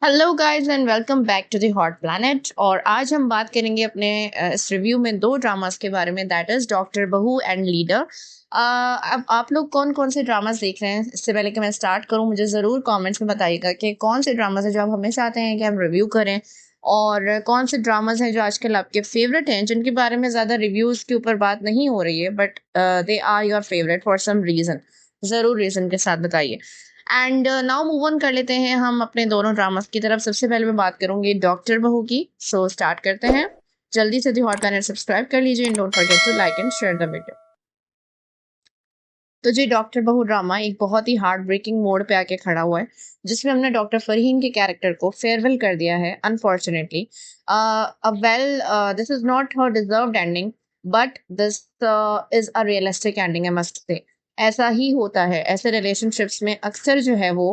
Hello guys and welcome back to the hot planet. और आज हम बात करेंगे अपने इस रिव्यू में दो ड्रामास के बारे में, दैट इज डॉक्टर बहू एंड लीडर। अब आप लोग कौन कौन से ड्रामास देख रहे हैं? इससे पहले कि मैं स्टार्ट करूं, मुझे ज़रूर कमेंट्स में बताइएगा कि कौन से ड्रामास हैं जो आप हमें चाहते हैं कि हम रिव्यू करें, और कौन से ड्रामास हैं जो आजकल आपके फेवरेट हैं, जिनके बारे में ज़्यादा रिव्यूज़ के ऊपर बात नहीं हो रही है, but they are your favourite for some reason. ज़रूर रीज़न के साथ बताइए। एंड नाउ मूव ऑन कर लेते हैं हम अपने दोनों ड्रामास की तरफ। सबसे पहले मैं बात करूंगी डॉक्टर बहू की। सो स्टार्ट करते हैं। जल्दी से दी हॉट प्लैनेट सब्सक्राइब कर लीजिए and don't forget to like and share the video. तो जी, डॉक्टर बहू ड्रामा एक बहुत ही हार्ट ब्रेकिंग मोड पे आके खड़ा हुआ है, जिसमें हमने डॉक्टर फरहीन के कैरेक्टर को फेयरवेल कर दिया है unfortunately. Well, this is not her deserved ending, but this is a realistic ending, I must say. ऐसा ही होता है, ऐसे रिलेशनशिप्स में अक्सर जो है वो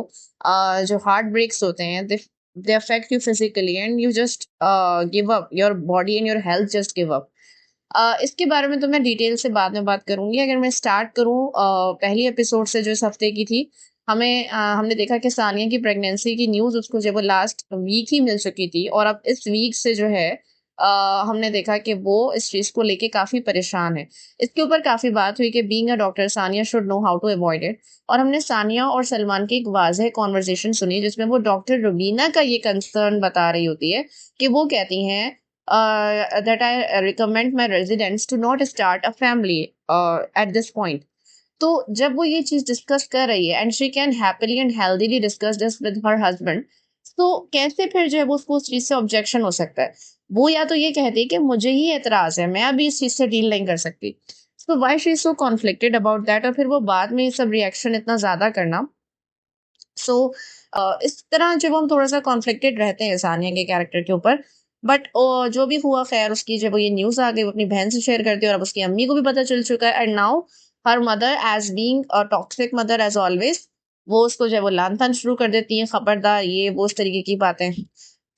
जो हार्ट ब्रेक्स होते हैं, they affect you physically and you just give up, your body and your health just give up. इसके बारे में तो मैं डिटेल से बाद में बात करूंगी। अगर मैं स्टार्ट करूं पहली एपिसोड से जो इस हफ्ते की थी, हमने देखा कि सानिया की प्रेगनेंसी की न्यूज़ उसको जब वो लास्ट वीक ही मिल चुकी थी, और अब इस वीक से जो है हमने देखा कि वो इस चीज़ को लेके काफ़ी परेशान है। इसके ऊपर काफ़ी बात हुई कि being a doctor Sania should know how to avoid it. और हमने सानिया और सलमान की एक वाज़ेह कॉन्वर्सेशन सुनी, जिसमें वो डॉक्टर रुबीना का ये कंसर्न बता रही होती है कि वो कहती हैं that I recommend my residents to not start a family at this point. तो जब वो ये चीज डिस्कस कर रही है and she can happily and healthily discuss this with her husband, तो कैसे फिर जो है वो उसको उस चीज से ऑब्जेक्शन हो सकता है? वो या तो ये कहती है कि मुझे ही एतराज है, मैं अभी इस चीज से डील नहीं कर सकती। So why she is so conflicted about that, और फिर वो बाद में ये सब रिएक्शन इतना ज्यादा करना। सो इस तरह जब हम थोड़ा सा कॉन्फ्लिक्टेड रहते हैं सानिया के कैरेक्टर के ऊपर, बट जो भी हुआ खैर, उसकी जब ये न्यूज़ आ गई वो अपनी बहन से शेयर करती है, और अब उसकी अम्मी को भी पता चल चुका है। And now her mother as being a toxic mother as always, वो उसको जो है वो लान तान शुरू कर देती हैं, खबरदार, ये वो उस तरीके की बातें।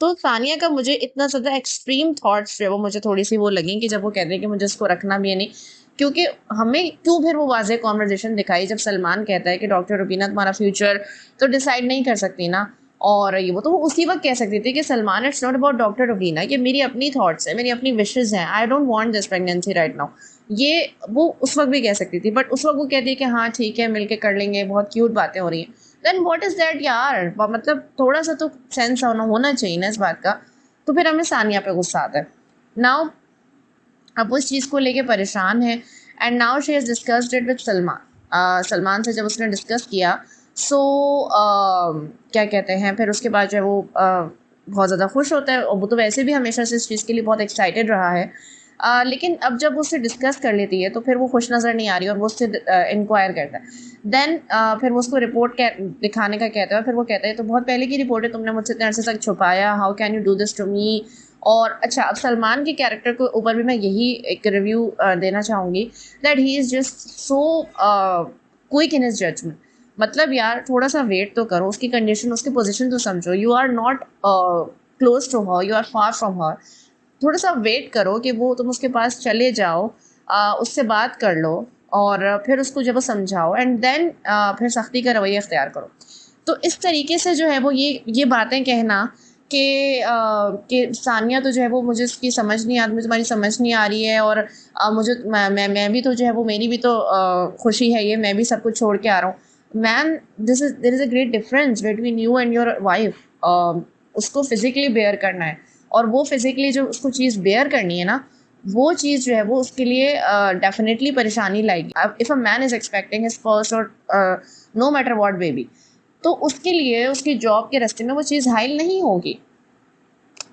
तो सानिया का मुझे इतना ज़्यादा एक्सट्रीम थॉट्स जो है वो मुझे थोड़ी सी वो लगी कि जब वो कहते हैं कि मुझे इसको रखना भी है नहीं, क्योंकि हमें क्यों फिर वो वाज़ेह कॉन्वर्जेशन दिखाई जब सलमान कहता है कि डॉक्टर रुबीना तुम्हारा फ्यूचर तो डिसाइड नहीं कर सकती ना, और ये वो तो वो उसी वक्त कह सकती थी कि Salman, it's not about doctor Rubina, ये मेरी अपनी थॉट्स है, मेरी अपनी विशेज़ हैं, I don't want this pregnancy right now. ये वो उस वक्त भी कह सकती थी, बट उस वक्त वो कहती है कि हाँ ठीक है, मिलके कर लेंगे, बहुत क्यूट बातें हो रही हैं। देन व्हाट इज दैट यार, मतलब थोड़ा सा तो सेंस होना चाहिए ना इस बात का। तो फिर हमें सानिया पे गुस्सा आता है। नाउ अब वो इस चीज़ को लेके परेशान है, and now she has discussed it with Salman. Salman से जब उसने डिस्कस किया, सो क्या कहते हैं, फिर उसके बाद जो है वो बहुत ज़्यादा खुश होता है, और वो तो वैसे भी हमेशा से इस चीज़ के लिए बहुत एक्साइटेड रहा है। लेकिन अब जब उससे डिस्कस कर लेती है तो फिर वो खुश नज़र नहीं आ रही, और वो उससे इंक्वायर करता है। देन फिर वो उसको रिपोर्ट दिखाने का कहता है, फिर वो कहता है तो बहुत पहले की रिपोर्ट है, तुमने मुझसे इतने अरसे तक छुपाया, how can you do this to me. और अच्छा, अब सलमान के कैरेक्टर के ऊपर भी मैं यही एक रिव्यू देना चाहूँगी, that he is just so quick in his judgement. मतलब यार, थोड़ा सा वेट तो करो, उसकी कंडीशन, उसकी पोजीशन तो समझो। You are not close to her, you are far from her. थोड़ा सा वेट करो कि वो, तुम उसके पास चले जाओ, उससे बात कर लो, और फिर उसको जब वो समझाओ, एंड देन फिर सख्ती का रवैया अख्तियार करो। तो इस तरीके से जो है वो ये बातें कहना कि सानिया तो जो है वो, मुझे उसकी समझ नहीं आ रही, मुझे तुम्हारी समझ नहीं आ रही है, और मुझे मैं भी तो जो है वो, मेरी भी तो खुशी है ये, मैं भी सब कुछ छोड़ के आ रहा हूँ। Man, there is a great difference between you and your wife. उसको फिजिकली बेयर करना है, और वो फिजिकली जो उसको चीज़ बेयर करनी है ना, वो चीज़ जो है वो उसके लिए डेफिनेटली परेशानी लाएगी। If a man is expecting his first, और नो मैटर व्हाट बेबी, तो उसके लिए उसकी जॉब के रास्ते में वो चीज़ हाइल नहीं होगी।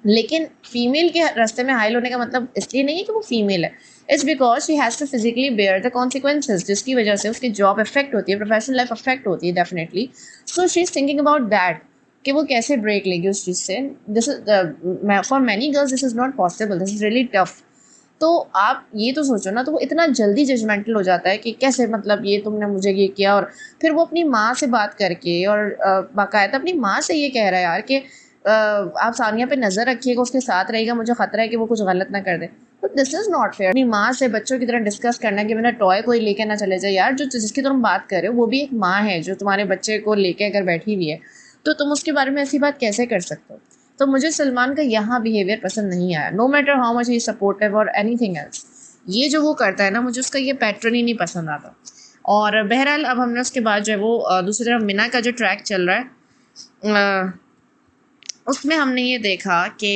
लेकिन फीमेल के रास्ते में हाइल होने का मतलब इसलिए नहीं है कि वो फीमेल है, it's because she has to physically bear the consequences, जिसकी वजह से उसकी जॉब अफेक्ट होती है, प्रोफेशनल लाइफ अफेक्ट होती है definitely. So she is thinking about that, कि वो कैसे ब्रेक लेगी उस चीज़ से। This is for many girls, this is not possible, this is really tough. तो आप ये तो सोचो ना, तो वो इतना जल्दी जजमेंटल हो जाता है कि कैसे, मतलब ये तुमने मुझे ये किया। और फिर वो अपनी माँ से बात करके, और बाकायदा अपनी माँ से ये कह रहा है यार कि आप सानिया पे नज़र रखिएगा, उसके साथ रहेगा, मुझे खतरा है कि वो कुछ गलत ना कर दे। तो दिस इज़ नॉट फेयर। अपनी माँ से बच्चों की तरह डिस्कस करना कि मेरा टॉय कोई लेके ना चले जाए। यार, जो जिसकी तुम बात कर रहे हो वो भी एक माँ है, जो तुम्हारे बच्चे को लेके अगर बैठी हुई है, तो तुम उसके बारे में ऐसी बात कैसे कर सकते हो। तो मुझे सलमान का यहाँ बिहेवियर पसंद नहीं आया, no matter how much he supportive और एनीथिंग एल्स। ये जो वो करता है ना, मुझे उसका ये पैटर्न ही नहीं पसंद आता। और बहरहाल अब हमने उसके बाद जो है वो दूसरी तरफ मीना का जो ट्रैक चल रहा है, उसमें हमने ये देखा कि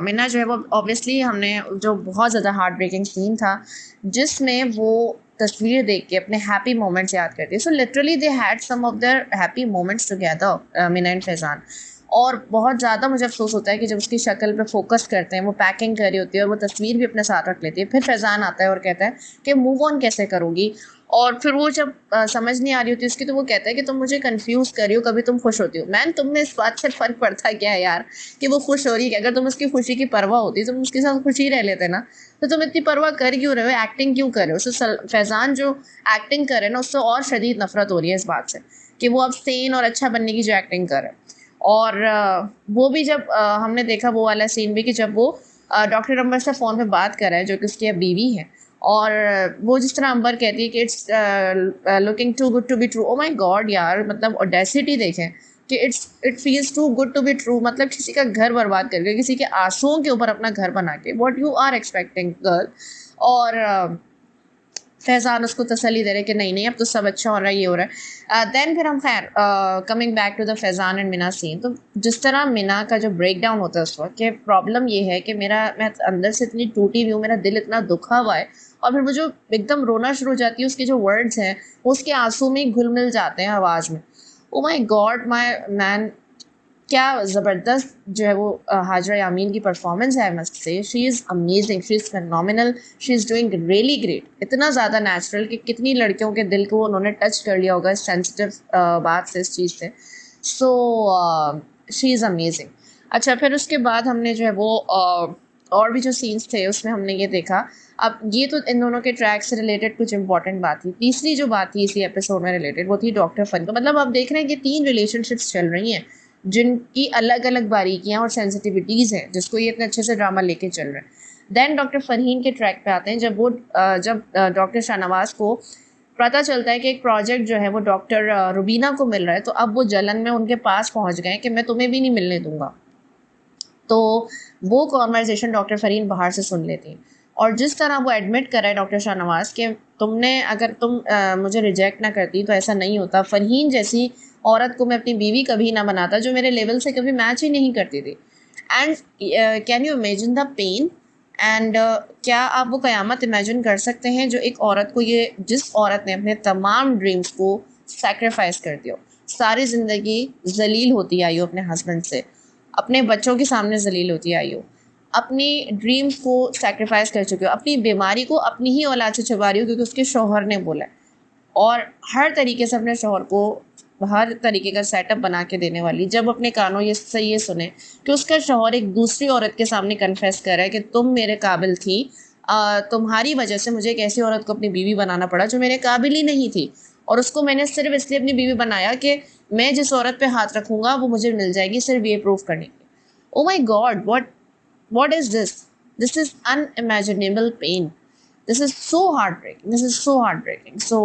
मीना जो है वो ऑब्वियसली हमने जो बहुत ज़्यादा हार्ट ब्रेकिंग सीन था जिसमें वो तस्वीर देख के अपने हैप्पी मोमेंट्स याद करती है। So literally they had some of their happy moments together, Meena and Faizan. और बहुत ज़्यादा मुझे अफसोस होता है कि जब उसकी शक्ल पे फोकस करते हैं, वो पैकिंग कर रही होती है और वो तस्वीर भी अपने साथ रख लेती है, फिर फैज़ान आता है और कहता है कि मूव ऑन कैसे करोगी। और फिर वो जब समझ नहीं आ रही होती उसकी, तो वो कहता है कि तुम मुझे कंफ्यूज कर रही हो, कभी तुम खुश होती हो। मैन, तुम में इस बात से फ़र्क पड़ता क्या है यार कि वो खुश हो रही है। अगर तुम उसकी खुशी की परवाह होती तुम उसके साथ खुशी रह लेते ना। तो तुम इतनी परवाह कर क्यों रहे हो, एक्टिंग क्यों कर रहे हो। उससे फैज़ान जो एक्टिंग कर रहे हैं ना, उससे और शदीद नफरत हो रही है इस बात से कि वो अब सेन और अच्छा बनने की जो एक्टिंग कर रहे हैं। और वो भी जब हमने देखा वो वाला सीन भी कि जब वो डॉक्टर अंबर से फ़ोन पे बात कर रहा है जो कि उसकी अब बीवी है, और वो जिस तरह अंबर कहती है कि it's looking too good to be true. Oh my god यार, मतलब ऑडेसिटी देखें कि it feels too good to be true. मतलब किसी का घर बर्बाद करके, किसी के आंसुओं के ऊपर अपना घर बना के, what you are expecting girl. और फैज़ान उसको तसल्ली दे रहे कि नहीं नहीं अब तो सब अच्छा हो रहा है, ये हो रहा है। देन फिर हम खैर coming back to the Faizan and Meena scene, तो जिस तरह मीना का जो ब्रेक डाउन होता है उस वक्त, कि प्रॉब्लम ये है कि मैं अंदर से इतनी टूटी हुई हूँ, मेरा दिल इतना दुखा हुआ है, और फिर वो जो एकदम रोना शुरू हो जाती है, उसके जो वर्ड्स हैं उसके आंसू में घुल मिल जाते हैं आवाज़ में। ओ माई गॉड माई मैन, क्या ज़बरदस्त जो है वो हाजरा यामीन की परफॉर्मेंस है। I must say she is amazing, she is phenomenal, she is doing really great. इतना ज़्यादा नेचुरल कि कितनी लड़कियों के दिल को उन्होंने टच कर लिया होगा इस सेंसिटिव बात से, इस चीज़ से। So she is amazing. अच्छा, फिर उसके बाद हमने जो है वो और भी जो सीन्स थे उसमें हमने ये देखा। अब ये तो इन दोनों के ट्रैक से रिलेटेड कुछ इंपॉर्टेंट बात थी। तीसरी जो बात थी इसी एपिसोड में रिलेटेड, वो थी डॉक्टर फन का। मतलब आप देख रहे हैं कि 3 रिलेशनशिप्स चल रही हैं जिनकी अलग अलग बारीकियां और सेंसिटिविटीज़ हैं, जिसको ये इतने अच्छे से ड्रामा लेके चल रहे हैं। देन डॉक्टर फरहीन के ट्रैक पे आते हैं, जब वो डॉक्टर शाहनवाज को पता चलता है कि एक प्रोजेक्ट जो है वो डॉक्टर रुबीना को मिल रहा है, तो अब वो जलन में उनके पास पहुंच गए कि मैं तुम्हें भी नहीं मिलने दूंगा। तो वो कॉन्वर्जेशन डॉक्टर फरहीन बाहर से सुन लेती हैं, और जिस तरह वो एडमिट कर रहा है डॉक्टर शाहनवाज के तुमने अगर तुम मुझे रिजेक्ट ना करती तो ऐसा नहीं होता। फरहीन जैसी औरत को मैं अपनी बीवी कभी ना बनाता, जो मेरे लेवल से कभी मैच ही नहीं करती थी। And can you imagine the pain. And क्या आप वो क़यामत इमेजिन कर सकते हैं जो एक औरत को, ये जिस औरत ने अपने तमाम ड्रीम्स को सेक्रीफाइस कर दिया, सारी ज़िंदगी जलील होती आई हो अपने हस्बैंड से, अपने बच्चों के सामने जलील होती आई हो, अपनी ड्रीम्स को सेक्रीफाइस कर चुकी हो, अपनी बीमारी को अपनी ही औलाद से छुपा रही हो क्योंकि उसके शौहर ने बोला है, और हर तरीके से अपने शौहर को हर तरीके का सेटअप बना के देने वाली, जब अपने कानों से ये सुने कि उसका शौहर एक दूसरी औरत के सामने कन्फेस कर रहा है कि तुम मेरे काबिल थी, तुम्हारी वजह से मुझे एक ऐसी औरत को अपनी बीवी बनाना पड़ा जो मेरे काबिल ही नहीं थी, और उसको मैंने सिर्फ इसलिए अपनी बीवी बनाया कि मैं जिस औरत पे हाथ रखूंगा वो मुझे मिल जाएगी, सिर्फ ये प्रूफ करने के। ओ माई God, what is this? This is unimaginable pain. This is so heartbreaking. This is so heartbreaking. So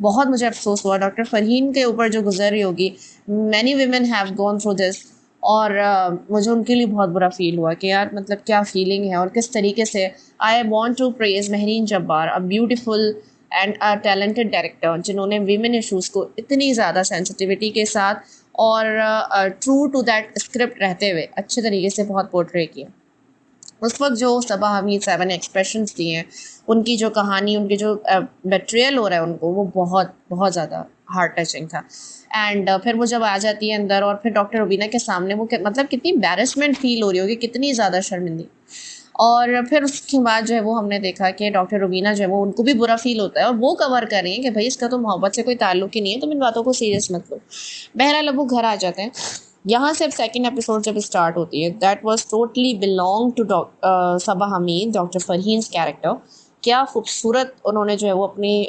बहुत मुझे अफसोस हुआ डॉक्टर फरहीन के ऊपर जो गुजर रही होगी। Many women have gone through this, और मुझे उनके लिए बहुत बुरा फील हुआ कि यार मतलब क्या फीलिंग है और किस तरीके से। I want to praise Mehreen Jabbar, a beautiful and a talented director, जिन्होंने वीमेन इशूज़ को इतनी ज़्यादा सेंसिटिविटी के साथ और ट्रू टू दैट स्क्रिप्ट रहते हुए अच्छे तरीके से बहुत पोर्ट्रे किया। उस वक्त जो सबा हमीद साहबा ने एक्सप्रेशंस दिए हैं, उनकी जो कहानी, उनकी जो बेट्रियल हो रहा है उनको, वो बहुत बहुत ज़्यादा हार्ट टचिंग था। एंड फिर वो जब आ जाती है अंदर और फिर डॉक्टर रुबीना के सामने, वो मतलब कितनी एम्बैरेसमेंट फील हो रही होगी, कितनी ज़्यादा शर्मिंदी। और फिर उसके बाद जो है वो हमने देखा कि डॉक्टर रुबीना जो है वो, उनको भी बुरा फील होता है, और वो कवर कर रही हैं कि भाई इसका तो मोहब्बत से कोई ताल्लुक ही नहीं है, तुम इन बातों को सीरियस मत लो। बहरहाल अब वो घर आ जाते हैं। यहाँ से अब सेकेंड एपिसोड जब स्टार्ट होती है, that was totally belong to Saba Hamid, doctor Farheen character. क्या खूबसूरत उन्होंने जो है वो अपनी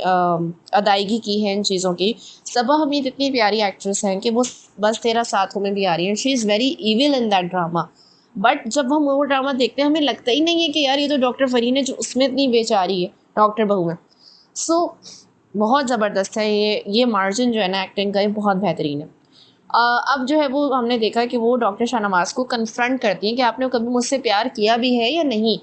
अदायगी की है इन चीज़ों की। सबा हमीद इतनी प्यारी एक्ट्रेस हैं कि वो बस तेरा साथ में भी आ रही है। She is very evil in that drama, but जब हम वो ड्रामा देखते हैं हमें लगता ही नहीं है कि यार ये तो डॉक्टर फरहीन है जो उसमें इतनी बेचारी है डॉक्टर बहू में। सो बहुत ज़बरदस्त है ये मार्जिन जो है ना एक्टिंग का, ये बहुत बेहतरीन है। अब जो है वो हमने देखा कि वो डॉक्टर शाहनवाज को कन्फ्रंट करती हैं कि आपने कभी मुझसे प्यार किया भी है या नहीं।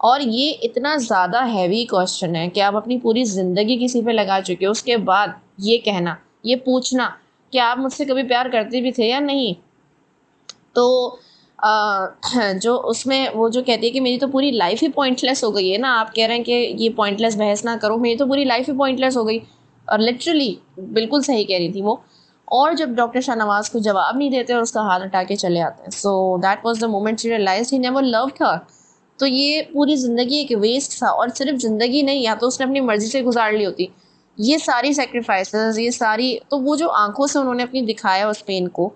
और ये इतना ज़्यादा हैवी क्वेश्चन है कि आप अपनी पूरी ज़िंदगी किसी पे लगा चुके हो, उसके बाद ये कहना, ये पूछना कि आप मुझसे कभी प्यार करते भी थे या नहीं। तो जो उसमें वो जो कहती है कि मेरी तो पूरी लाइफ ही पॉइंटलेस हो गई है ना, आप कह रहे हैं कि ये पॉइंटलेस बहस ना करो, मेरी तो पूरी लाइफ ही पॉइंटलेस हो गई। और लिटरली बिल्कुल सही कह रही थी वो। और जब डॉक्टर शाहनवाज को जवाब नहीं देते और उसका हाथ हटा के चले आते हैं, so that was the moment she realised he never loved her. तो ये पूरी ज़िंदगी एक वेस्ट था, और सिर्फ ज़िंदगी नहीं, या तो उसने अपनी मर्जी से गुजार ली होती ये सारी सेक्रीफाइसेस, ये सारी, तो वो जो आंखों से उन्होंने अपनी दिखाया उस पेन को।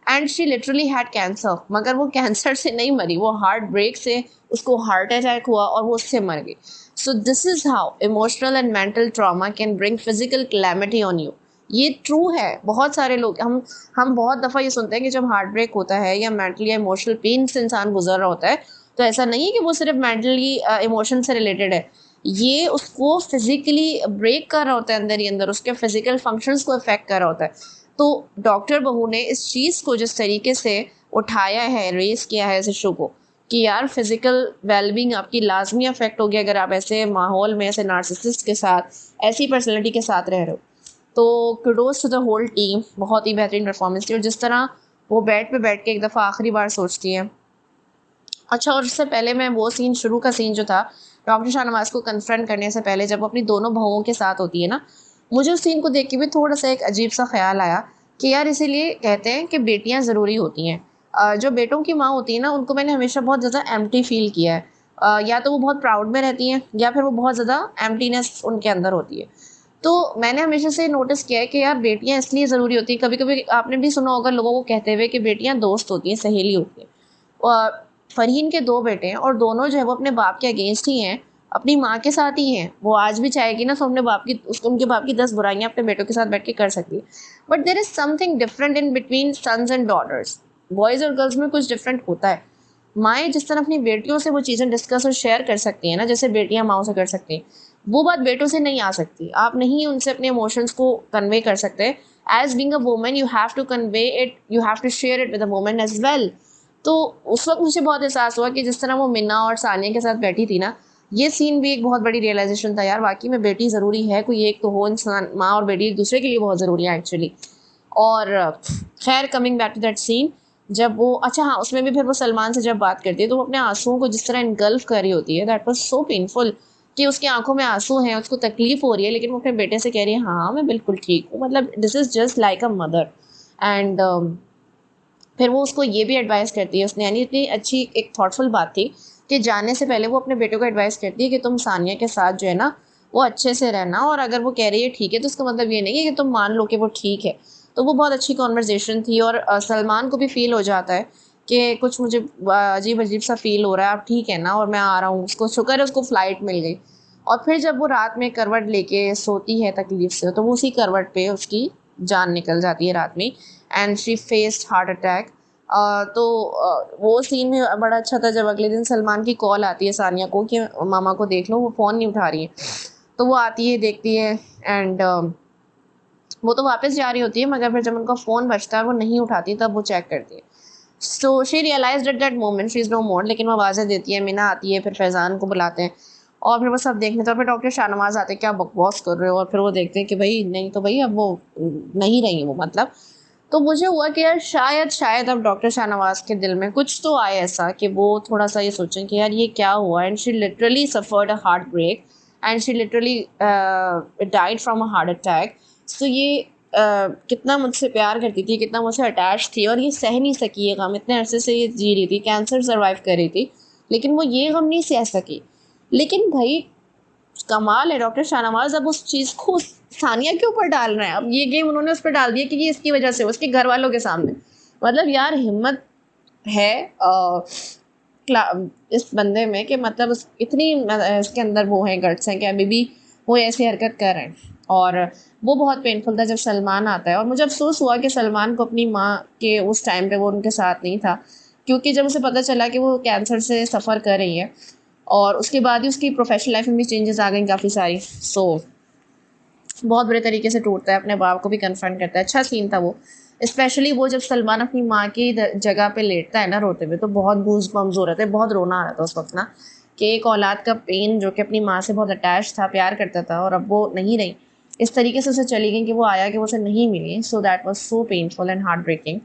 And she literally had cancer, मगर वो कैंसर से नहीं मरी, वो हार्ट ब्रेक से उसको हार्ट अटैक हुआ और वो उससे मर गई। So this is how emotional and mental trauma can bring physical calamity on you. ये ट्रू है। बहुत सारे लोग, हम बहुत दफ़ा ये सुनते हैं कि जब हार्ट ब्रेक होता है या मेंटली या इमोशनल पेन से इंसान गुजर रहा होता है, तो ऐसा नहीं है कि वो सिर्फ मेंटली इमोशन से रिलेटेड है, ये उसको फिजिकली ब्रेक कर रहा होता है, अंदर ही अंदर उसके फिजिकल फंक्शंस को इफेक्ट कर रहा होता है। तो डॉक्टर बहू ने इस चीज़ को जिस तरीके से उठाया है, रेस किया है इस इशू को, कि यार फिजिकल वेलबींग आपकी लाजमी अफेक्ट होगी अगर आप ऐसे माहौल में, ऐसे नार्सिसिस्ट के साथ, ऐसी पर्सनैलिटी के साथ रह रहे हो। तो kudos to the whole team, बहुत ही बेहतरीन परफॉर्मेंस थी। और जिस तरह वो बेड पे बैठ के एक दफ़ा आखिरी बार सोचती है। अच्छा, और उससे पहले मैं वो सीन, शुरू का सीन जो था डॉक्टर शाहनवाज को कन्फ्रंट करने से पहले, जब वो अपनी दोनों बहुओं के साथ होती है ना, मुझे उस सीन को देख के भी थोड़ा सा एक अजीब सा ख्याल आया कि यार इसीलिए कहते हैं कि बेटियां ज़रूरी होती हैं। जो बेटों की माँ होती है ना, उनको मैंने हमेशा बहुत ज़्यादा एम्प्टी फील किया है। या तो वो बहुत प्राउड में रहती हैं, या फिर वो बहुत ज़्यादा एम्प्टीनेस उनके अंदर होती है। तो मैंने हमेशा से नोटिस किया है कि यार बेटियां इसलिए ज़रूरी होती हैं। कभी कभी आपने भी सुना होगा लोगों को कहते हुए कि बेटियां दोस्त होती हैं, सहेली होती हैं। फरहीन के दो बेटे हैं और दोनों जो है वो अपने बाप के अगेंस्ट ही हैं, अपनी माँ के साथ ही हैं। वो आज भी चाहेगी ना तो अपने बाप की, उसको, उनके बाप की 10 बुराइयां अपने बेटों के साथ बैठ के कर सकती है। But there is something different in between sons and daughters. Boys और गर्ल्स में कुछ डिफरेंट होता है। माएँ जिस तरह अपनी बेटियों से वो चीज़ें डिस्कस और शेयर कर सकती हैं ना, जैसे बेटियां माओ से कर सकती हैं, वो बात बेटों से नहीं आ सकती। आप नहीं उनसे अपने इमोशंस को कन्वे कर सकते। As being a woman you have to convey it, you have to share it with a woman as well. तो उस वक्त मुझे बहुत एहसास हुआ कि जिस तरह वो मिन्ना और सानिया के साथ बैठी थी ना, ये सीन भी एक बहुत बड़ी रियलाइजेशन था, यार वाकई में बेटी ज़रूरी है, कोई एक तो हो इंसान, माँ और बेटी एक दूसरे के लिए बहुत ज़रूरी है एक्चुअली। और खैर, coming back to that scene, जब वो, अच्छा हाँ, उसमें भी फिर वो सलमान से जब बात करती है तो वो अपने आंसुओं को जिस तरह इनगल्फ कर रही होती है, दैट वाज सो पेनफुल, कि उसकी आंखों में आंसू हैं, उसको तकलीफ हो रही है, लेकिन वो अपने बेटे से कह रही है हाँ मैं बिल्कुल ठीक हूँ। मतलब this is just like a mother. And फिर वो उसको ये भी एडवाइस करती है, उसने, यानी इतनी अच्छी एक थॉटफुल बात थी कि जाने से पहले वो अपने बेटे को एडवाइस करती है कि तुम सानिया के साथ जो है ना वो अच्छे से रहना, और अगर वो कह रही है ठीक है तो उसका मतलब ये नहीं है कि तुम मान लो कि वो ठीक है। तो वो बहुत अच्छी कॉन्वर्जेसन थी। और सलमान को भी फील हो जाता है कि कुछ मुझे अजीब अजीब सा फील हो रहा है, आप ठीक है ना, और मैं आ रहा हूँ। उसको शुक्र है उसको फ़्लाइट मिल गई। और फिर जब वो रात में करवट लेके सोती है तकलीफ से, तो वो उसी करवट पे उसकी जान निकल जाती है रात में, and she faced heart attack. तो वो सीन भी बड़ा अच्छा था जब अगले दिन सलमान की कॉल आती है सानिया को कि मामा को देख लो, वो फ़ोन नहीं उठा रही है। तो वो आती है, देखती है, एंड वो तो वापस जा रही होती है, मगर फिर जब उनका फ़ोन बजता है वो नहीं उठाती, तब वो चेक करती है। So she realized at that moment she is no more, लेकिन वो आवाज़ें देती है, मीना आती है, फिर फैज़ान को बुलाते हैं, और फिर वो सब देखने, तो फिर डॉक्टर शाहनवाज आते हैं, क्या बकवास कर रहे हो, और फिर वो देखते हैं कि भाई नहीं, तो भाई अब वो नहीं रही वो, मतलब। तो मुझे हुआ कि यार शायद अब डॉक्टर शाहनवाज के दिल में कुछ तो आए ऐसा कि वो थोड़ा सा ये सोचें कि यार ये क्या हुआ। And she literally suffered a heart break, and she literally died from a heart attack. So ये कितना मुझसे प्यार करती थी, कितना मुझसे अटैच थी, और ये सह नहीं सकी ये गम, इतने अरसे से ये जी रही थी, कैंसर सर्वाइव कर रही थी, लेकिन वो ये गम नहीं सह सकी। लेकिन भाई कमाल है डॉक्टर शाहनवाज, अब उस चीज़ को सानिया के ऊपर डाल रहे हैं। अब ये गेम उन्होंने उस पर डाल दिया कि ये इसकी वजह से, उसके घर वालों के सामने। मतलब यार हिम्मत है इस बंदे में कि मतलब इतनी इसके अंदर वो है, गट्स हैं कि अभी भी वो ऐसी हरकत कर रहे हैं। और वो बहुत पेनफुल था जब सलमान आता है, और मुझे अफसोस हुआ कि सलमान को अपनी माँ के उस टाइम पे वो उनके साथ नहीं था, क्योंकि जब उसे पता चला कि वो कैंसर से सफ़र कर रही है, और उसके बाद ही उसकी प्रोफेशनल लाइफ में भी चेंजेस आ गई काफ़ी सारी। सो बहुत बुरे तरीके से टूटता है, अपने बाप को भी कन्फ्रंट करता है। अच्छा सीन था वो। स्पेशली वो जब सलमान अपनी माँ की जगह पे लेटता है ना रोते हुए, तो बहुत गूज बम्स हो रहे थे, बहुत रोना आ रहा था उस वक्त ना, कि एक औलाद का पेन जो कि अपनी माँ से बहुत अटैच था, प्यार करता था, और अब वो नहीं रही, इस तरीके से उसे चली गई कि वो आया कि वो उसे नहीं मिली। So that was so painful and heart breaking.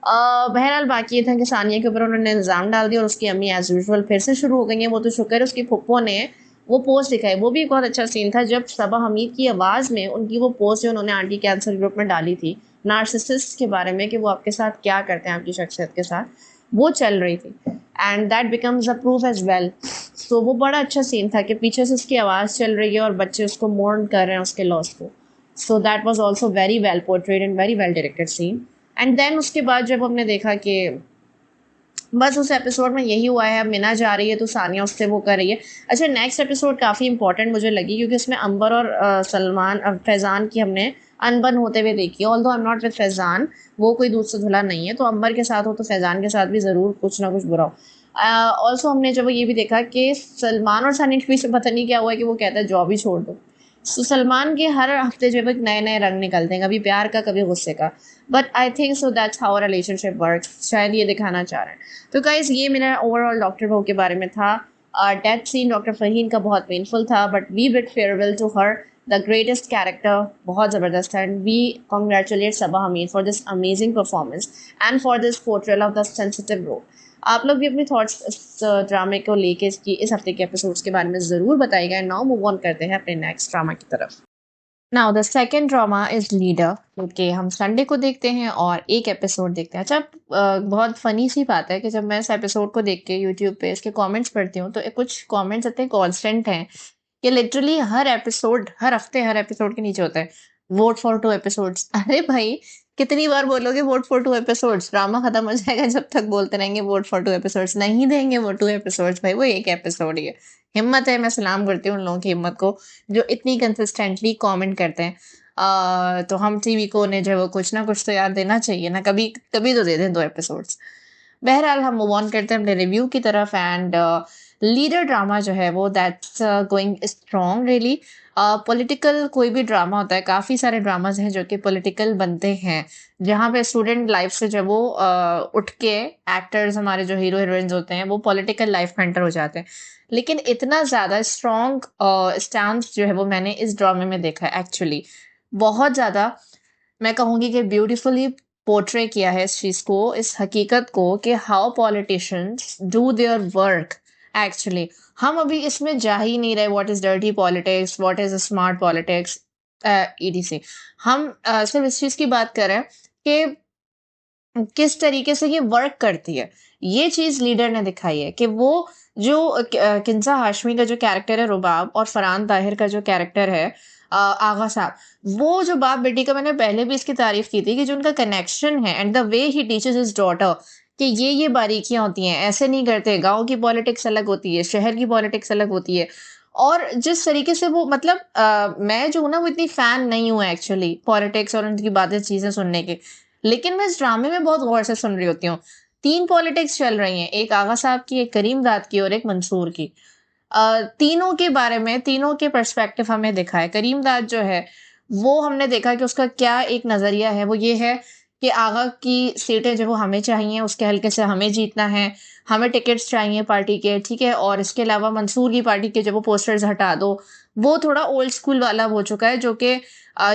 बहरहाल बाकी ये था कि सानिया के ऊपर उन्होंने इल्ज़ाम डाल दिया और उसकी अम्मी एज़ यूजुअल फिर से शुरू हो गई हैं। वो तो शुक्र है उसकी फुप्पो ने वो पोस्ट दिखाई, वो भी एक बहुत अच्छा सीन था जब सबा हमीद की आवाज़ में उनकी वो पोस्ट जो उन्होंने आंटी कैंसर ग्रुप में डाली थी, नार्सिसिस्ट के बारे में, कि वो आपके साथ क्या करते हैं आपकी शख्सियत के साथ, वो चल रही थी, and that becomes a proof as well. So वो बड़ा अच्छा सीन था कि पीछे से उसकी आवाज़ चल रही है और बच्चे उसको मोर्न कर रहे हैं उसके लॉस को। So that was also very well portrayed and very well directed scene. And then उसके बाद जब हमने देखा कि बस उस एपिसोड में यही हुआ है, अब मिना जा रही है तो सानिया उससे वो कर रही है। अच्छा, नेक्स्ट एपिसोड काफ़ी इंपॉर्टेंट मुझे लगी क्योंकि उसमें अंबर और फैज़ान की हमने अनबन होते हुए देखी। Although I am not with Faizan, वो कोई दूध से धुला नहीं है, तो अंबर के साथ हो तो फैज़ान के साथ भी ज़रूर कुछ ना कुछ बुरा हो। ऑल्सो हमने जब ये भी देखा कि सलमान और सानिया के बीच में पता नहीं क्या हुआ है कि वो कहता है जॉब ही छोड़ दो। सलमान के हर हफ्ते जो है नए नए रंग निकलते हैं, कभी प्यार का कभी गुस्से का, but I think so that's how relationship work, शायद ये दिखाना चाह रहे हैं। तो गाइज ये मेरा ओवरऑल डॉक्टर बहू के बारे में था। डेथ सीन डॉक्टर फहीन का बहुत पेनफुल था, but we bid farewell to her, the greatest character, बहुत ज़बरदस्त है, and we congratulate Saba Hamid for this amazing performance and for this portrayal of the sensitive role. आप लोग भी अपनी थॉट्स इस ड्रामे को लेके इस हफ्ते के एपिसोड्स के बारे में ज़रूर बताइएगा। नाउ मूव ऑन करते हैं अपने नेक्स्ट ड्रामा की तरफ। Now the second drama is leader, क्योंकि हम संडे को देखते हैं और एक एपिसोड देखते हैं। अच्छा, बहुत फनी सी बात है कि जब मैं इस एपिसोड को देख के यूट्यूब पे इसके कमेंट्स पढ़ती हूँ, तो कुछ कमेंट्स इतने कांस्टेंट हैं कि लिटरली हर एपिसोड, हर हफ्ते हर एपिसोड के नीचे होता है वोट फॉर 2 एपिसोड्स। अरे भाई, कितनी बार बोलोगे वोट फॉर 2 एपिसोड्स? ड्रामा खत्म हो जाएगा जब तक बोलते रहेंगे वोट फॉर 2 एपिसोड्स। नहीं देंगे वो 2 एपिसोड्स भाई, वो एक एपिसोड ही है। हिम्मत है, मैं सलाम करती हूँ उन लोगों की हिम्मत को जो इतनी कंसिस्टेंटली कमेंट करते हैं। तो हम टीवी को ने जो है वो कुछ ना कुछ तो यार देना चाहिए ना, कभी कभी तो दे दें 2 एपिसोड्स। बहरहाल हम मूव ऑन करते हैं अपने रिव्यू की तरफ। एंड लीडर ड्रामा जो है वो that's going strong really. Political कोई भी ड्रामा होता है, काफ़ी सारे ड्रामाज हैं जो कि पॉलिटिकल बनते हैं, जहाँ पे स्टूडेंट लाइफ से जब वो उठ के एक्टर्स, हमारे जो हीरो हीरोइंस होते हैं, वो पॉलिटिकल लाइफ में एंटर हो जाते हैं। लेकिन इतना ज़्यादा स्ट्रॉन्ग स्टांस जो है वो मैंने इस ड्रामे में देखा है एक्चुअली। बहुत ज़्यादा, मैं कहूँगी कि ब्यूटीफुली पोर्ट्रे किया है इस चीज़ को, इस हकीकत को, कि how politicians do their work actually. हम अभी इसमें जा ही नहीं रहे what is dirty politics, what is smart politics, EDC. हम सिर्फ इस चीज़ की बात कर रहे हैं कि किस तरीके से ये वर्क करती है। ये चीज़ लीडर ने दिखाई है कि वो जो किंज़ा हाशमी का जो कैरेक्टर है रुबाब, और फरहान ताहिर का जो कैरेक्टर है आगा साहब, वो जो बाप बेटी का, मैंने पहले भी इसकी तारीफ की थी कि जो उनका कनेक्शन है and the way he teaches his daughter, कि ये बारीकियां होती हैं, ऐसे नहीं करते। गांव की पॉलिटिक्स अलग होती है, शहर की पॉलिटिक्स अलग होती है। और जिस तरीके से वो, मतलब मैं जो हूँ ना वो इतनी फैन नहीं हूँ एक्चुअली पॉलिटिक्स और उनकी बातें चीजें सुनने की, लेकिन मैं इस ड्रामे में बहुत गौर से सुन रही होती हूँ। 3 पॉलिटिक्स चल रही हैं, एक आगा साहब की, एक करीम दाद की और एक मंसूर की। तीनों के बारे में, तीनों के पर्सपेक्टिव हमें दिखा है। करीम दाद जो है वो हमने देखा कि उसका क्या एक नज़रिया है, वो ये है कि आगा की सीटें जो वो हमें चाहिए, उसके हल्के से हमें जीतना है, हमें टिकट्स चाहिए पार्टी के, ठीक है। और इसके अलावा मंसूर की पार्टी के जो वो पोस्टर्स हटा दो, वो थोड़ा ओल्ड स्कूल वाला हो चुका है, जो कि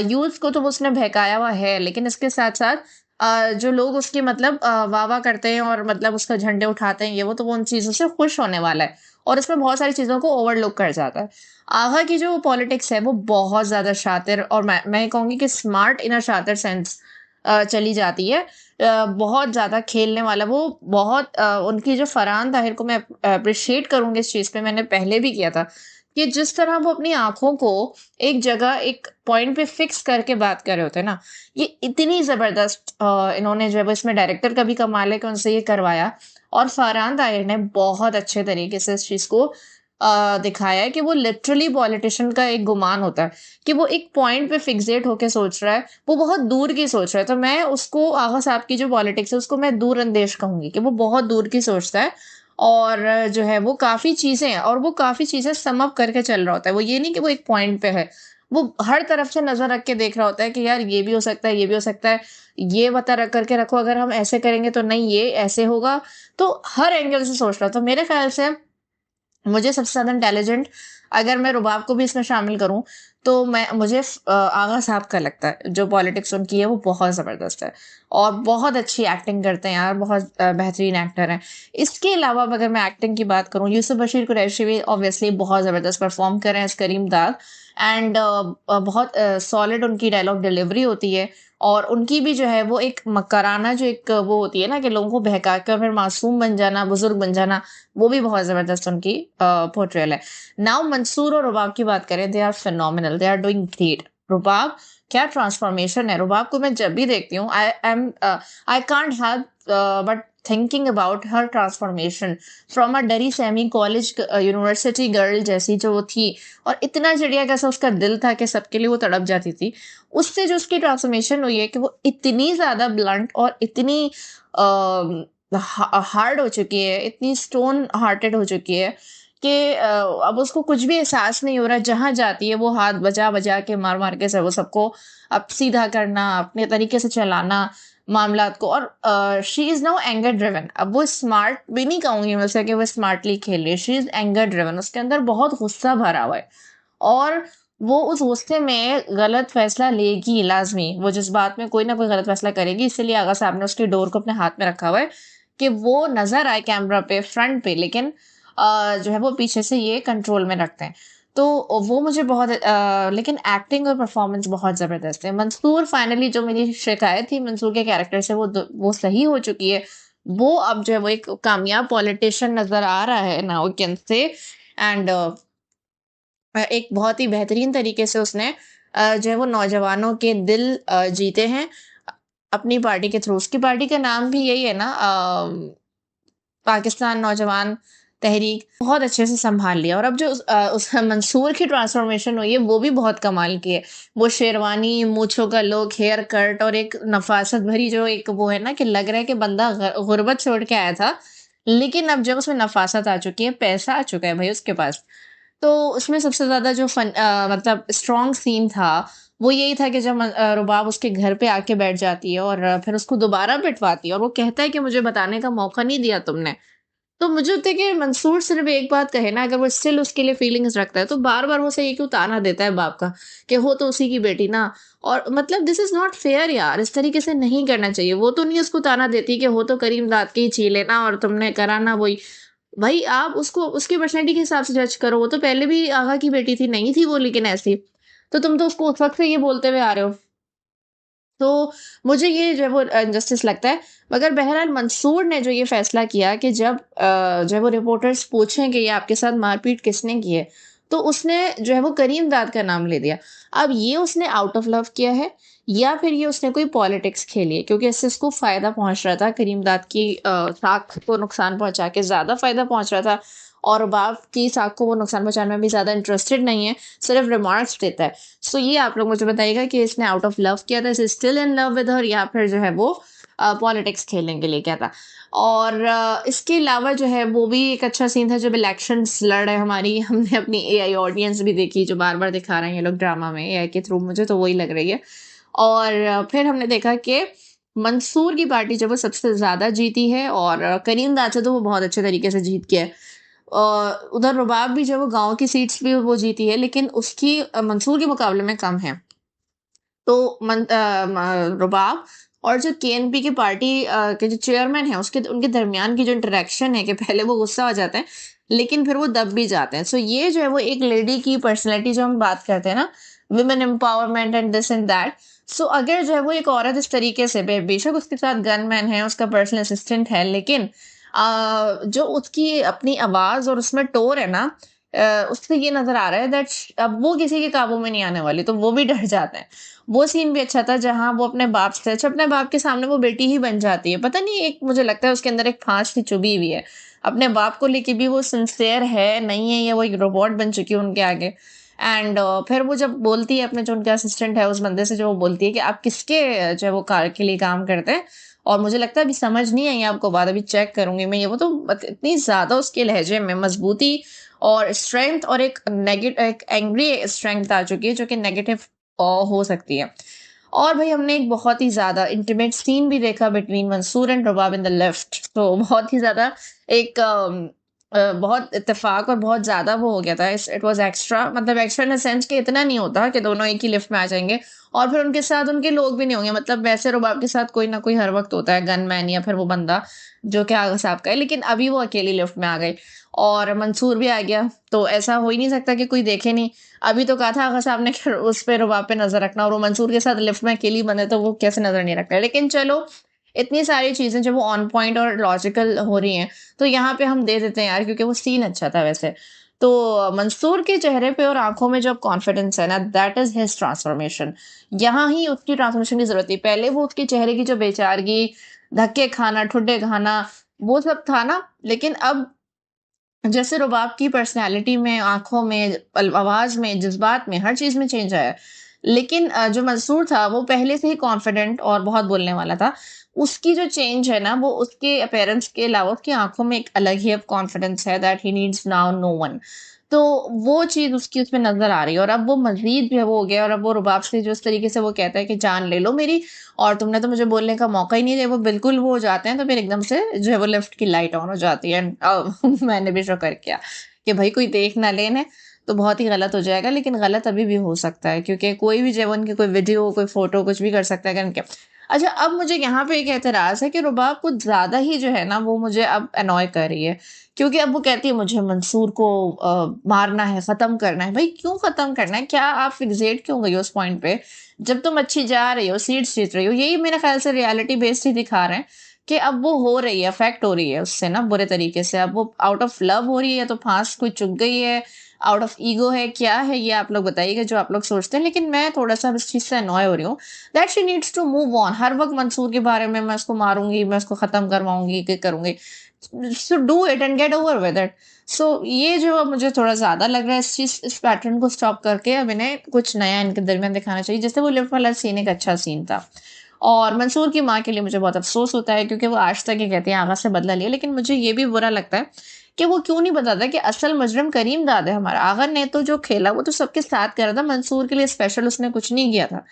यूथ को तो वो उसने बहकाया हुआ है, लेकिन इसके साथ साथ जो लोग उसकी मतलब वाह वाह करते हैं और मतलब उसका झंडे उठाते हैं, ये वो, तो वो उन चीज़ों से खुश होने वाला है और इसमें बहुत सारी चीज़ों को ओवरलुक कर जाता है। आगा की जो पॉलिटिक्स है वो बहुत ज़्यादा शातिर, और मैं कहूँगी कि स्मार्ट इन अ शातिर सेंस चली जाती है। बहुत ज़्यादा खेलने वाला वो, बहुत उनकी जो फरहान ताहिर को मैं अप्रिशिएट करूँगी इस चीज़ पे, मैंने पहले भी किया था, कि जिस तरह वो अपनी आँखों को एक जगह, एक पॉइंट पे फिक्स करके बात कर रहे होते हैं ना, ये इतनी ज़बरदस्त इन्होंने जो है वो, इसमें डायरेक्टर का भी कमाल है कि उनसे ये करवाया, और फरहान ताहिर ने बहुत अच्छे तरीके से इस चीज़ को दिखाया है कि वो लिटरली पॉलिटिशियन का एक गुमान होता है कि वो एक पॉइंट पे फिक्सेट होके सोच रहा है, वो बहुत दूर की सोच रहा है। तो मैं उसको, आगा साहब की जो पॉलिटिक्स है उसको मैं दूर अंदेश कहूंगी कि वो बहुत दूर की सोचता है, और जो है वो काफ़ी चीज़ें, और वो काफ़ी चीज़ें सम अप करके चल रहा होता है। वो ये नहीं कि वो एक पॉइंट पे है, वो हर तरफ से नज़र रख के देख रहा होता है कि यार ये भी हो सकता है, ये भी हो सकता है, ये बता रख करके रखो, अगर हम ऐसे करेंगे तो नहीं ये ऐसे होगा। तो हर एंगल से सोच रहा था। तो मेरे ख़्याल से मुझे सबसे ज़्यादा इंटेलिजेंट अगर मैं रुबाब को भी इसमें शामिल करूँ, तो मुझे आगा साहब का लगता है, जो पॉलिटिक्स उनकी है वो बहुत ज़बरदस्त है और बहुत अच्छी एक्टिंग करते हैं यार, बहुत बेहतरीन एक्टर हैं। इसके अलावा अगर मैं एक्टिंग की बात करूँ, यूसुफ बशीर कुरैशी भी ऑब्वियसली बहुत ज़बरदस्त परफ़ॉर्म कर रहे हैं एज़ करीम दाद एंड बहुत सॉलिड उनकी डायलॉग डिलीवरी होती है और उनकी भी जो है वो एक मकराना जो एक वो होती है ना कि लोगों को बहका कर फिर मासूम बन जाना, बुज़ुर्ग बन जाना, वो भी बहुत ज़बरदस्त उनकी पोर्ट्रेयल है। नाउ मंसूर और रुबाब की बात करें, they are phenomenal, they are doing great. Rubab क्या ट्रांसफॉर्मेशन है, रुबाब को मैं जब भी देखती हूँ I can't help but thinking about her transformation from a डरी सेमी कॉलेज यूनिवर्सिटी गर्ल जैसी जो वो थी और इतना चिड़िया कैसा उसका दिल था कि सबके लिए वो तड़प जाती थी, उससे जो उसकी ट्रांसफॉर्मेशन हुई है कि वो इतनी ज़्यादा ब्लंट और इतनी हार्ड हो चुकी है, इतनी स्टोन हार्टेड हो चुकी है कि अब उसको कुछ भी एहसास नहीं हो रहा, जहाँ जाती है वो हाथ बजा बजा के मार मार के सब वो सबको अब सीधा करना, अपने तरीके से चलाना मामलात को। और she is now anger driven. अब वो स्मार्ट भी नहीं कहूँगी मैं उसे कि वो स्मार्टली खेल रही है, शी इज़ एंगर ड्रिवन, उसके अंदर बहुत गुस्सा भरा हुआ है और वो उस गुस्से में गलत फैसला लेगी लाजमी, वो जज्बात में कोई ना कोई गलत फैसला करेगी, इसीलिए आगा साहब ने उसकी डोर को अपने हाथ में रखा हुआ है कि वो नजर आए कैमरा पे फ्रंट पे, लेकिन जो है वो पीछे से ये कंट्रोल में रखते हैं। तो वो मुझे बहुत लेकिन एक्टिंग और परफॉर्मेंस बहुत ज़बरदस्त है। मंसूर फाइनली, जो मेरी शिकायत थी मंसूर के कैरेक्टर से, वो सही हो चुकी है। वो अब जो है वो एक कामयाब पॉलिटिशियन नज़र आ रहा है नाउकेन से एंड एक बहुत ही बेहतरीन तरीके से उसने जो है वो नौजवानों के दिल जीते हैं अपनी पार्टी के थ्रू। उसकी पार्टी का नाम भी यही है ना, पाकिस्तान नौजवान तहरीक। बहुत अच्छे से संभाल लिया और अब जो उस मंसूर की ट्रांसफॉर्मेशन हुई है वो भी बहुत कमाल की है। वो शेरवानी, मूंछों का लुक, हेयर कट और एक नफासत भरी जो एक वो है ना कि लग रहा है कि बंदा गुर्बत छोड़ के आया था, लेकिन अब जब उसमें नफासत आ चुकी है, पैसा आ चुका है भाई उसके पास। तो उसमें सबसे ज़्यादा जो मतलब स्ट्रॉन्ग सीन था, वो यही था कि जब रुबाब उसके घर पे आके बैठ जाती है और फिर उसको दोबारा पिटवाती है और वो कहता है कि मुझे बताने का मौका नहीं दिया तुमने। तो मुझे लगता है कि मंसूर सिर्फ़ एक बात कहे ना, अगर वो स्टिल उसके लिए फीलिंग्स रखता है, तो बार-बार वो उसे ये क्यों ताना देता है बाप का, कि हो तो उसी की बेटी ना। और मतलब दिस इज़ नॉट फेयर यार, इस तरीके से नहीं करना चाहिए। वो तो नहीं उसको ताना देती कि हो तो करीम दाद की ही छीले ना और तुमने करा ना वही। भाई आप उसको उसकी पर्सनैलिटी के हिसाब से जज करो, वो तो पहले भी आगा की बेटी थी, नहीं थी वो लेकिन ऐसी। तो तुम तो उसको उस वक़्त से ये बोलते हुए आ रहे हो। तो मुझे ये जो है वो इनजस्टिस लगता है। मगर बहरहाल मंसूर ने जो ये फ़ैसला किया कि जब जो है वो रिपोर्टर्स पूछें कि ये आपके साथ मारपीट किसने की है, तो उसने जो है वो करीम दाद का नाम ले दिया। अब ये उसने आउट ऑफ लव किया है या फिर ये उसने कोई पॉलिटिक्स खेली है, क्योंकि इससे उसको फ़ायदा पहुँच रहा था, करीम दाद की साख को नुकसान पहुँचा के ज़्यादा फ़ायदा पहुँच रहा था और बाप की साख को वो नुकसान पहुँचाने में भी ज़्यादा इंटरेस्टेड नहीं है, सिर्फ़ रिमार्क्स देता है। सो ये आप लोग मुझे बताइएगा कि इसने आउट ऑफ लव किया था, is he still in love with her, या फिर जो है वो पॉलिटिक्स खेलने के लिए किया था। और इसके अलावा जो है वो भी एक अच्छा सीन था जब इलेक्शंस लड़ रहे हमारी हमने अपनी एआई ऑडियंस भी देखी, जो बार-बार दिखा रहे हैं ये लोग ड्रामा में एआई के थ्रू, मुझे तो वही लग रही है। और फिर हमने देखा कि मंसूर की पार्टी जब वो सबसे ज़्यादा जीती है और करीम दाद से तो वो बहुत अच्छे तरीके से जीत गया है। उधर रुबाब भी जो वो गाँव की सीट्स भी वो जीती है, लेकिन उसकी मंसूर के मुकाबले में कम है। तो रुबाब और जो केएनपी की पार्टी के जो चेयरमैन है उसके उनके दरमियान की जो इंटरेक्शन है कि पहले वो गुस्सा हो जाते हैं लेकिन फिर वो दब भी जाते हैं। सो ये जो है वो एक लेडी की पर्सनैलिटी जो हम बात करते हैं ना, women empowerment and this and that. So अगर जो है वो एक औरत इस तरीके से बेशक उसके साथ गनमैन है, उसका पर्सनल असिस्टेंट है, लेकिन जो उसकी अपनी आवाज़ और उसमें टोर है ना, उससे ये नज़र आ रहा है दैट अब वो किसी के काबू में नहीं आने वाली, तो वो भी डर जाते हैं। वो सीन भी अच्छा था जहाँ वो अपने बाप से, अच्छा अपने बाप के सामने वो बेटी ही बन जाती है। पता नहीं, एक मुझे लगता है उसके अंदर एक फाँस सी चुभी हुई है। अपने बाप को लेके भी वो सिंसियर है, नहीं है, या वो एक रोबोट बन चुकी है उनके आगे। एंड फिर वो जब बोलती है अपने जो उनका असिस्टेंट है उस बंदे से, जो वो बोलती है कि आप किसके जो है वो कार के लिए काम करते हैं, और मुझे लगता है अभी समझ नहीं आई आपको बात, अभी चेक करूँगी मैं ये वो। तो इतनी ज़्यादा उसके लहजे में मज़बूती और स्ट्रेंथ और एक एंग्री स्ट्रेंथ आ चुकी है जो कि नेगेटिव हो सकती है। और भाई हमने एक बहुत ही ज्यादा इंटीमेट सीन भी देखा between Mansoor and Rabab in the lift, तो बहुत ही ज्यादा एक बहुत इत्तेफाक और बहुत ज्यादा वो हो गया था। इट वाज एक्स्ट्रा, मतलब एक्स्ट्रा इन द सेंस कि इतना नहीं होता कि दोनों एक ही लिफ्ट में आ जाएंगे और फिर उनके साथ उनके लोग भी नहीं होंगे। मतलब वैसे रुबाब के साथ कोई ना कोई हर वक्त होता है, गनमैन या फिर वो बंदा जो कि आगा साहब का है, लेकिन अभी वो अकेली लिफ्ट में आ गई और मंसूर भी आ गया, तो ऐसा हो ही नहीं सकता कि कोई देखे नहीं। अभी तो कहा था आगा साहब ने कि उस पे रुबाब पे नजर रखना, और वो मंसूर के साथ लिफ्ट में अकेली बंद है तो वो कैसे नजर नहीं रख रहा है। लेकिन चलो, इतनी सारी चीजें जब वो ऑन पॉइंट और लॉजिकल हो रही हैं तो यहाँ पे हम दे देते हैं यार, क्योंकि वो सीन अच्छा था वैसे। तो मंसूर के चेहरे पे और आंखों में जो कॉन्फिडेंस है ना, दैट इज हिज ट्रांसफॉर्मेशन। यहाँ ही उसकी ट्रांसफॉर्मेशन की जरूरत थी। पहले वो उसके चेहरे की जो बेचारगी, धक्के खाना, ठुड्डे खाना, वो सब था ना, लेकिन अब जैसे रुबाब की पर्सनैलिटी में, आंखों में, आवाज में, जज्बात में, हर चीज में चेंज आया। लेकिन जो मंसूर था वो पहले से ही कॉन्फिडेंट और बहुत बोलने वाला था। उसकी जो चेंज है ना, वो उसके अपीयरेंस के अलावा उसकी आंखों में एक अलग ही अब कॉन्फिडेंस है, that he needs now no one. तो वो चीज उसकी उसमें नजर आ रही है, और अब वो मजीद जो है वो हो गया। और अब वो रुबाब से जो इस तरीके से वो कहता है कि जान ले लो मेरी, और तुमने तो मुझे बोलने का मौका ही नहीं दिया, वो बिल्कुल वो हो जाते हैं। तो फिर एकदम से जो है वो लिफ्ट की लाइट ऑन हो जाती है। मैंने भी शुक्र किया कि भाई कोई देख ना लेने, तो बहुत ही गलत हो जाएगा। लेकिन गलत अभी भी हो सकता है, क्योंकि कोई भी जब उनकी कोई वीडियो, कोई फोटो, कुछ भी कर सकता है करके। अच्छा, अब मुझे यहाँ पे एक एतराज है कि रुबाब कुछ ज्यादा ही जो है ना, वो मुझे अब अनॉय कर रही है। क्योंकि अब वो कहती है मुझे मंसूर को मारना है, खत्म करना है। भाई क्यों खत्म करना है? क्या आप फिक्सेट क्यों गई हो उस पॉइंट पे? जब तुम अच्छी जा रही हो, सीट्स जीत रही हो, यही मेरे ख्याल से रियलिटी बेस्ड ही दिखा रहे हैं कि अब वो हो रही है, अफेक्ट हो रही है उससे ना बुरे तरीके से। अब वो आउट ऑफ लव हो रही है, तो फांस कोई चुग गई है, आउट ऑफ ईगो है, क्या है ये आप लोग बताइएगा जो आप लोग सोचते हैं। लेकिन मैं थोड़ा सा इस चीज से अनॉय हो रही हूँ that she needs to move on. हर वक्त मंसूर के बारे में मैं उसको मारूंगी, मैं उसको खत्म करवाऊंगी, कि करूंगी, so do it and get over with it. So ये जो मुझे थोड़ा ज्यादा लग रहा है, इस पैटर्न को स्टॉप करके अब इन्हें कुछ नया इनके दरमियान दिखाना चाहिए। जैसे वो लिफ्ट वाला सीन एक अच्छा सीन था। और मंसूर की माँ के लिए मुझे बहुत अफसोस होता है, क्योंकि वो आज तक ये कहती है आगा से बदला लिया। लेकिन मुझे ये भी बुरा लगता है कि वो क्यों नहीं बताता कि असल मुजरिम करीम दाद है हमारा। आगा ने तो जो खेला वो तो सबके साथ कर रहा था, मंसूर के लिए स्पेशल उसने कुछ नहीं किया था।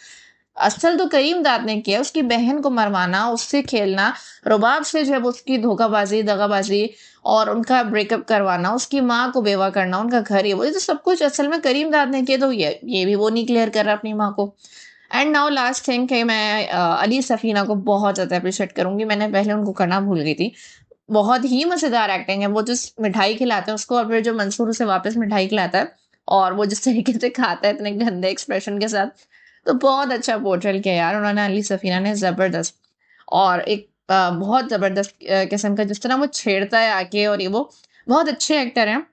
असल तो करीम दाद ने किया, उसकी बहन को मरवाना, उससे खेलना, रुबाब से जब उसकी धोखाबाजी, दगाबाजी और उनका ब्रेकअप करवाना, उसकी माँ को बेवा करना, उनका घर, ये तो सब कुछ असल में करीम दाद ने किया। तो ये भी वो नहीं क्लियर कर रहा अपनी माँ को। एंड नाउ लास्ट थिंग कि मैं अली सफीना को बहुत ज्यादा अप्रिशिएट करूंगी। मैंने पहले उनको करना भूल गई थी। बहुत ही मजेदार एक्टिंग है। वो जिस मिठाई खिलाते हैं उसको, और फिर जो मंसूर उसे वापस मिठाई खिलाता है, और वो जिस तरीके से खाता है इतने गंदे एक्सप्रेशन के साथ, तो बहुत अच्छा पोर्ट्रेल किया यार उन्होंने, अली सफीना ने, जबरदस्त। और एक बहुत जबरदस्त किस्म का जिस तरह वो छेड़ता है आके, और ये वो बहुत अच्छे एक्टर हैं।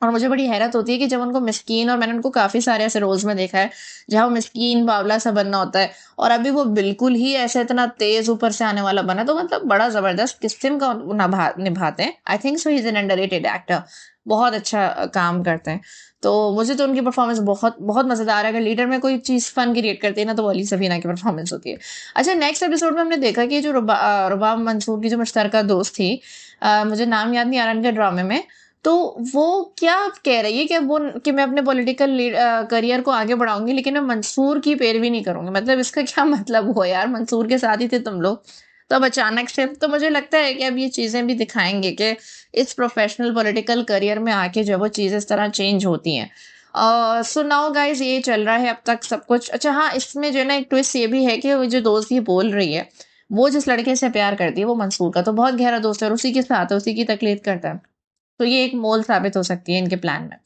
और मुझे बड़ी हैरत होती है कि जब उनको मिस्कीन, और मैंने उनको काफी सारे ऐसे रोल्स में देखा है जहाँ वो मिस्कीन बावला सा बनना होता है, और अभी वो बिल्कुल ही ऐसे इतना तेज ऊपर से आने वाला बना, तो मतलब बड़ा जबरदस्त किस्म का निभाते हैं। I think so he is an underrated actor, बहुत अच्छा काम करते हैं। तो मुझे तो उनकी परफॉर्मेंस बहुत बहुत मजेदार है। अगर लीडर में कोई चीज फन क्रिएट करती है ना, तो वो अली सफीना की परफॉर्मेंस होती है। अच्छा, नेक्स्ट एपिसोड में हमने देखा कि जो रुबाब मंसूर की जो मुश्तरका दोस्त थी, मुझे नाम याद नहीं आ रहा इनके ड्रामे में, तो वो क्या कह रही है कि वो, कि मैं अपने पॉलिटिकल करियर को आगे बढ़ाऊंगी, लेकिन मैं मंसूर की पैरवी नहीं करूंगी। मतलब इसका क्या मतलब हुआ यार? मंसूर के साथ ही थे तुम लोग, तो अब अचानक से, तो मुझे लगता है कि अब ये चीजें भी दिखाएंगे कि इस प्रोफेशनल पॉलिटिकल करियर में आके जो वो चीजें इस तरह चेंज होती हैं। सो नाउ गाइज, ये चल रहा है अब तक सब कुछ। अच्छा हाँ, इसमें जो है ना एक ट्विस्ट ये भी है कि वो जो दोस्त ये बोल रही है, वो जिस लड़के से प्यार करती है वो मंसूर का तो बहुत गहरा दोस्त है, और उसी के साथ है, उसी की तकलीफ करता है। तो ये एक मोल साबित हो सकती है इनके प्लान में।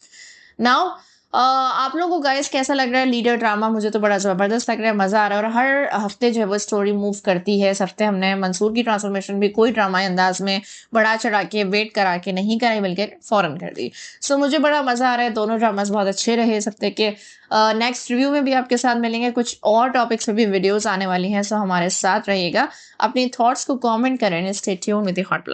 नाउ आप लोगों को गाइस कैसा लग रहा है लीडर ड्रामा? मुझे तो बड़ा जबरदस्त लग रहा है, मजा आ रहा है। और हर हफ्ते जो है वो स्टोरी मूव करती है। इस हफ्ते हमने मंसूर की ट्रांसफॉर्मेशन भी कोई ड्रामा अंदाज में बढ़ा चढ़ा के, वेट करा के नहीं कराई, बल्कि फौरन कर दी। सो मुझे बड़ा मजा आ रहा है, दोनों ड्रामास बहुत अच्छे रहे इस हफ्ते के। नेक्स्ट रिव्यू में भी आपके साथ मिलेंगे, कुछ और टॉपिक्स पे भी वीडियोस आने वाली हैं, सो हमारे साथ रहिएगा। अपनी थॉट्स को कमेंट करें। Stay tuned with the hot